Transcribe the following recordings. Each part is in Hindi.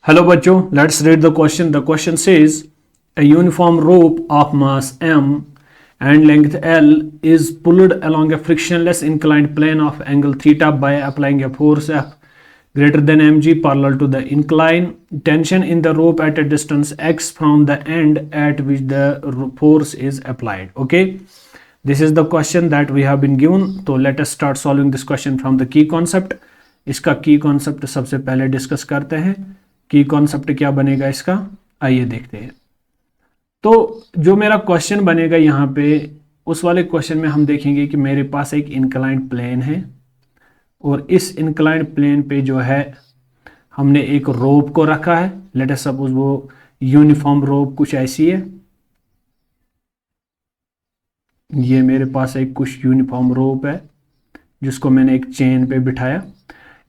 Hello बच्चों, let's read the question. The question says a uniform rope of mass m and length L is pulled along a frictionless inclined plane of angle theta by applying a force F greater than mg parallel to the incline. Tension in the rope at a distance x from the end at which the force is applied. Okay, this is the question that we have been given. So let us start solving this question from the key concept. इसका key concept सबसे पहले डिस्कस करते हैं. की कॉन्सेप्ट क्या बनेगा इसका, आइए देखते हैं. तो जो मेरा क्वेश्चन बनेगा यहाँ पे, उस वाले क्वेश्चन में हम देखेंगे कि मेरे पास एक इंक्लाइंड प्लेन है और इस इंक्लाइंड प्लेन पे जो है हमने एक रोप को रखा है. लेट अस सपोज वो यूनिफॉर्म रोप कुछ ऐसी है. ये मेरे पास एक कुछ यूनिफॉर्म रोप है जिसको मैंने एक चेन पे बिठाया.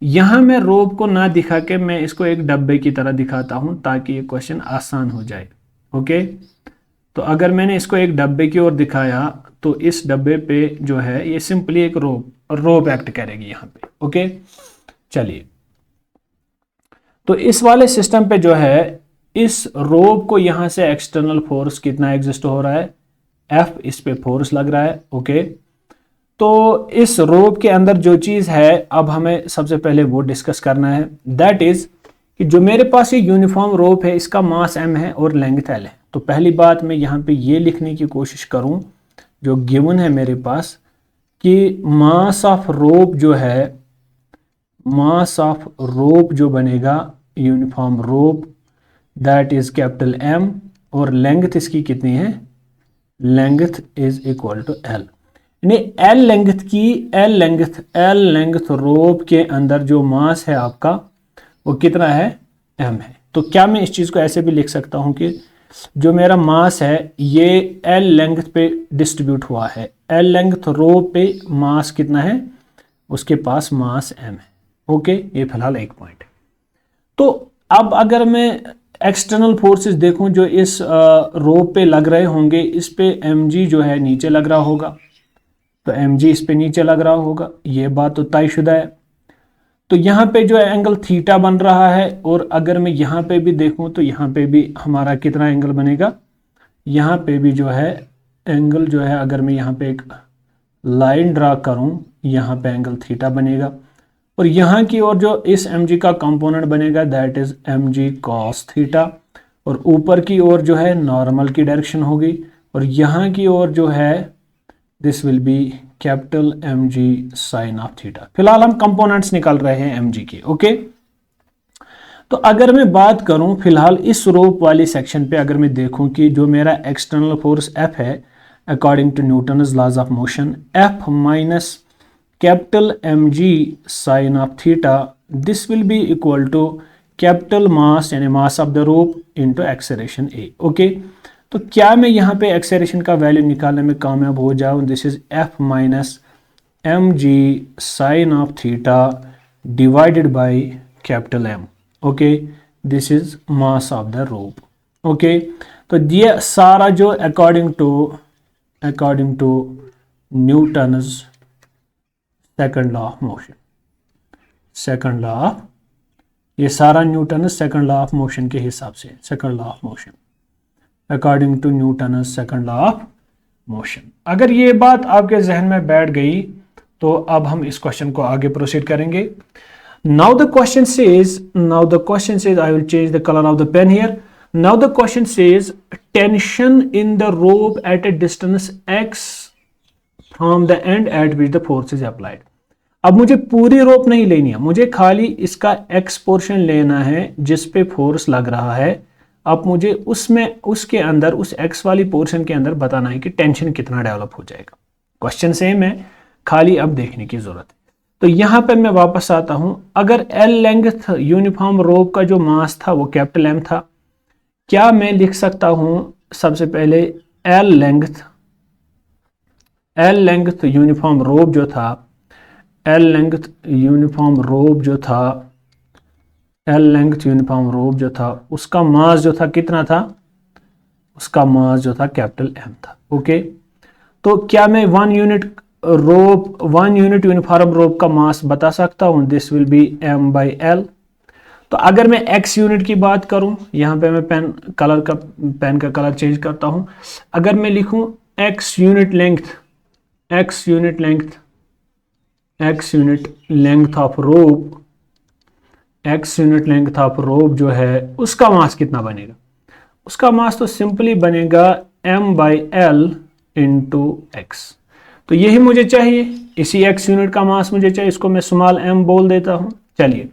यहां मैं रोप को ना दिखा के मैं इसको एक डब्बे की तरह दिखाता हूं ताकि ये क्वेश्चन आसान हो जाए. ओके, तो अगर मैंने इसको एक डब्बे की ओर दिखाया तो इस डब्बे पे जो है ये सिंपली एक रोप एक्ट करेगी यहां पे. ओके, चलिए, तो इस वाले सिस्टम पे जो है इस रोप को यहां से एक्सटर्नल फोर्स कितना एग्जिस्ट हो रहा है, एफ इस पे फोर्स लग रहा है. ओके, तो इस रोप के अंदर जो चीज है अब हमें सबसे पहले वो डिस्कस करना है. दैट इज कि जो मेरे पास ये यूनिफॉर्म रोप है इसका मास m है और लेंथ l है. तो पहली बात मैं यहाँ पे ये लिखने की कोशिश करूँ जो गिवन है मेरे पास कि मास ऑफ रोप जो है, मास ऑफ रोप जो बनेगा uniform rope that is capital M और लेंथ इसकी कितनी है, length is equal to l. L length rope के अंदर जो मास है आपका वो कितना है, m है. तो क्या मैं इस चीज को ऐसे भी लिख सकता हूं कि जो मेरा मास है ये एल लेंथ पे डिस्ट्रीब्यूट हुआ है. एल लेंथ रोप पे मास कितना है, उसके पास मास m है. ओके, ये फिलहाल एक पॉइंट. तो अब अगर मैं एक्सटर्नल फोर्सेस देखूं जो इस रोप पे लग रहे होंगे, इस पे mg जो है नीचे लग रहा होगा, तो mg इस पे नीचे लग रहा होगा, ये बात तो तयशुदा है. तो यहाँ पे जो है एंगल थीटा बन रहा है और अगर मैं यहाँ पे भी देखूं तो यहाँ पे भी हमारा कितना एंगल बनेगा, यहाँ पे भी जो है एंगल जो है अगर मैं यहाँ पे एक लाइन ड्रा करूं यहाँ पे एंगल थीटा बनेगा और यहाँ की ओर जो इस mg का कंपोनेंट बनेगा that is mg cos theta और ऊपर की ओर जो है नॉर्मल की डायरेक्शन होगी और यहाँ की ओर जो है this will be capital mg sine of theta. फिलहाल हम कंपोनेंट्स निकाल रहे हैं mg के. ओके, तो अगर मैं बात करूं फिलहाल इस रोप वाली सेक्शन पे, अगर मैं देखूं कि जो मेरा एक्सटर्नल फोर्स F है according to Newton's laws of motion, F minus capital mg sine of theta, this will be equal to capital mass यानी mass of the rope into acceleration a. Okay, तो क्या मैं यहाँ पे एक्सेलरेशन का वैल्यू निकालने में कामयाब हो जाऊं, this is F minus mg sine of theta divided by capital M. Okay, this is mass of the rope. Okay, तो ये सारा जो according to Newton's second law of motion, second law of, ये सारा Newton's second law of motion के हिसाब से, second law of motion according to Newton's second law of motion. अगर ये बात आपके जहन में बैठ गई तो अब हम इस क्वेश्चन को आगे प्रोसीड करेंगे. Now the question says I will change the colour of the pen here. Now the question says tension in the rope at a distance x from the end at which the force is applied. अब मुझे पूरी रोप नहीं लेनी है, मुझे खाली इसका x पोर्शन लेना है जिस पे फोर्स लग रहा है. अब मुझे उसमें उसके अंदर उस x वाली पोर्शन के अंदर बताना है कि टेंशन कितना डेवलप हो जाएगा. क्वेश्चन सेम है, खाली अब देखने की जरूरत है. तो यहां पे मैं वापस आता हूं. अगर L लेंथ यूनिफॉर्म रोप का जो मास था वो कैपिटल M था, क्या मैं लिख सकता हूं सबसे पहले L लेंथ यूनिफॉर्म रोप जो था, L लेंथ यूनिफॉर्म रोप जो था उसका मास जो था कितना था, उसका मास जो था कैपिटल M था. ओके, तो क्या मैं 1 यूनिट यूनिफॉर्म रोप का मास बता सकता हूं, this will B M by L. तो अगर मैं x यूनिट की बात करूं, यहां पे मैं पेन का कलर चेंज करता हूं। अगर मैं लिखूं x unit length of rope जो है उसका मास कितना बनेगा? उसका मास तो सिंपली बनेगा m/l इंटू एक्स। तो यही मुझे चाहिए, इसी x यूनिट का मास मुझे चाहिए, इसको मैं स्मॉल m बोल देता हूं। चलिए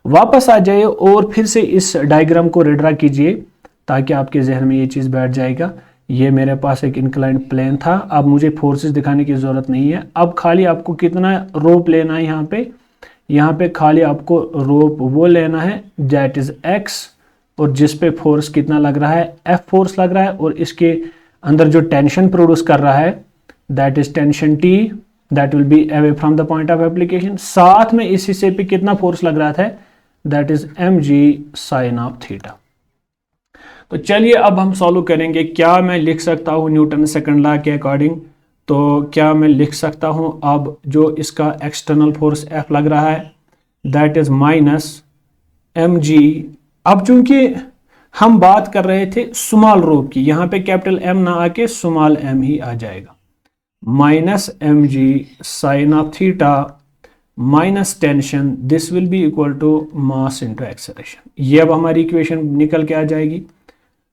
वापस आ जाइए और फिर से इस डायग्राम को रिड्रा कीजिए ताकि आपके जहन में ये चीज़ बैठ जाएगा। ये मेरे पास एक इंक्लाइंड प्लेन था, अब मुझे फोर्सेस दिखाने की ज़रूरत नहीं है। अब खाली आपको कितना रोप लेना है, यहाँ पे खाली आपको रोप वो लेना है दैट इज x, और जिस पे फोर्स कितना लग रहा है, F फोर्स लग रहा है, और इसके अंदर जो टेंशन प्रोड्यूस कर रहा है that is tension T, that will be away from the point of application. साथ में इस हिस्से पे कितना फोर्स लग रहा था, that is mg sine of theta. तो चलिए अब हम सॉल्व करेंगे। क्या मैं लिख सकता हूं न्यूटन सेकंड लॉ के अकॉर्डिंग? तो क्या मैं लिख सकता हूं अब जो इसका एक्सटर्नल फोर्स F लग रहा है दैट इज माइनस mg। अब चूंकि हम बात कर रहे थे स्मॉल रोप की, यहां पे कैपिटल M ना आके स्मॉल m ही आ जाएगा, minus mg sine of theta minus tension, this will be equal to mass into acceleration. ये अब हमारी इक्वेशन निकल के आ जाएगी।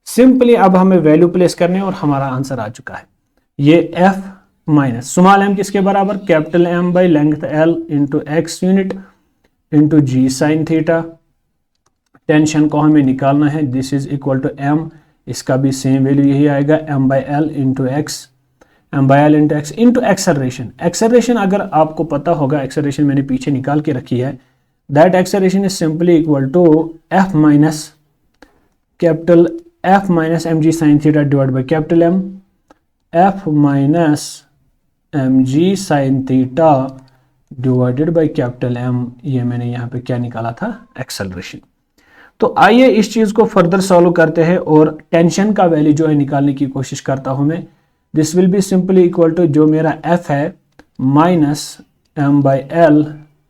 सिंपली अब हमें वैल्यू प्लेस करने और हमारा आंसर आ चुका है। ये F माइनस स्मॉल m किसके बराबर, capital M by length L into X unit into G sine theta. Tension को हमें निकालना है, this is equal to m, इसका भी सेम वैल्यू यही आएगा m by L into X, into acceleration. Acceleration अगर आपको पता होगा, एक्सेलरेशन मैंने पीछे निकाल के रखी है, that acceleration is simply equal to F minus capital F minus mg sine theta divide by capital M, F minus mg sine theta divided by capital M। ये मैंने यहाँ पे क्या निकाला था, एक्सेलरेशन। तो आइए इस चीज को फर्दर सॉल्व करते हैं और टेंशन का वैल्यू जो है निकालने की कोशिश करता हूं मैं। This will be simply equal to जो मेरा F है minus m by L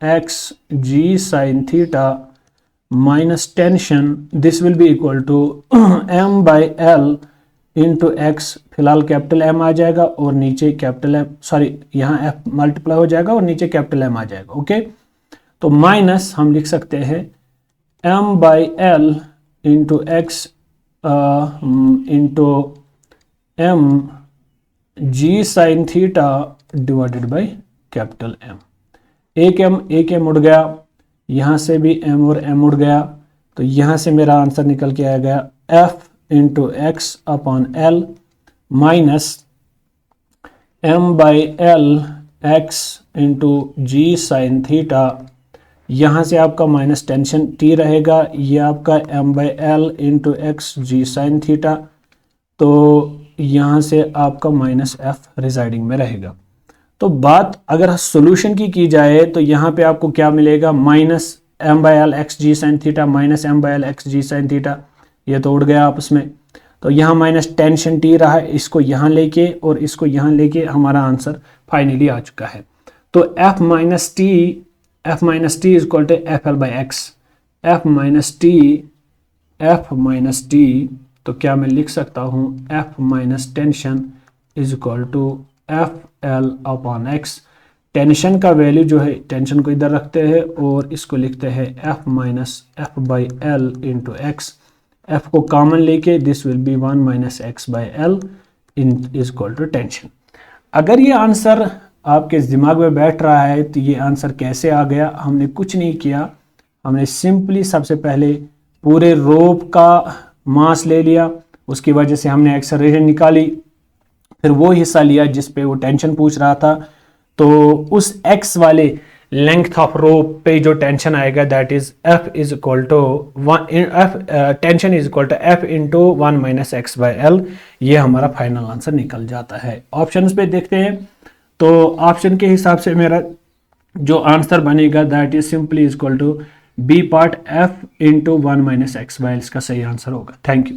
X G sine theta minus tension, this will be equal to m by L into X. फिलहाल कैपिटल M आ जाएगा और नीचे कैपिटल M, सॉरी यहाँ F मल्टीप्लाई हो जाएगा और नीचे कैपिटल M आ जाएगा। ओके, तो माइनस हम लिख सकते हैं m by L into X into m g sign theta divided by capital M। एक m उड़ गया, यहाँ से भी m और m उड़ गया, तो यहाँ से मेरा आंसर निकल के आ गया F into X upon L minus m by L X into G sine theta. यहाँ से आपका माइनस टेंशन T रहेगा, ये आपका m by L into X G sine theta, तो यहाँ से आपका माइनस F रिजाइडिंग में रहेगा। तो बात अगर सॉल्यूशन की जाए तो यहाँ पे आपको क्या मिलेगा, minus m by L X G sine theta minus m by L X G sine theta, ये तो उड़ गया आपस में। तो यहाँ माइनस टेंशन T रहा है, इसको यहाँ लेके और इसको यहाँ लेके हमारा आंसर फाइनली आ चुका है। तो F minus T is equal to F L by X, F minus T, तो क्या मैं लिख सकता हूँ F minus tension is equal to F L upon X. Tension का वैल्यू जो है, टेंशन को इधर रखते हैं और इसको लिखते हैं F minus F by L into X. F को कॉमन लेके this will be 1 minus x by L in is equal to tension. अगर ये आंसर आपके दिमाग में बैठ रहा है तो ये आंसर कैसे आ गया, हमने कुछ नहीं किया, हमने सिंपली सबसे पहले पूरे रोप का मास ले लिया, उसकी वजह से हमने एक्सेलरेशन निकाली, फिर वो हिस्सा लिया जिस पे वो टेंशन पूछ रहा था, तो उस x वाले लेंथ ऑफ रोप पे जो टेंशन आएगा that is F is equal to tension is equal to F into 1 minus x by l. ये हमारा फाइनल आंसर निकल जाता है। ऑप्शंस पे देखते हैं, तो ऑप्शन के हिसाब से मेरा जो आंसर बनेगा that is simply is equal to B part F into 1 minus x by l, इसका सही आंसर होगा। Thank you.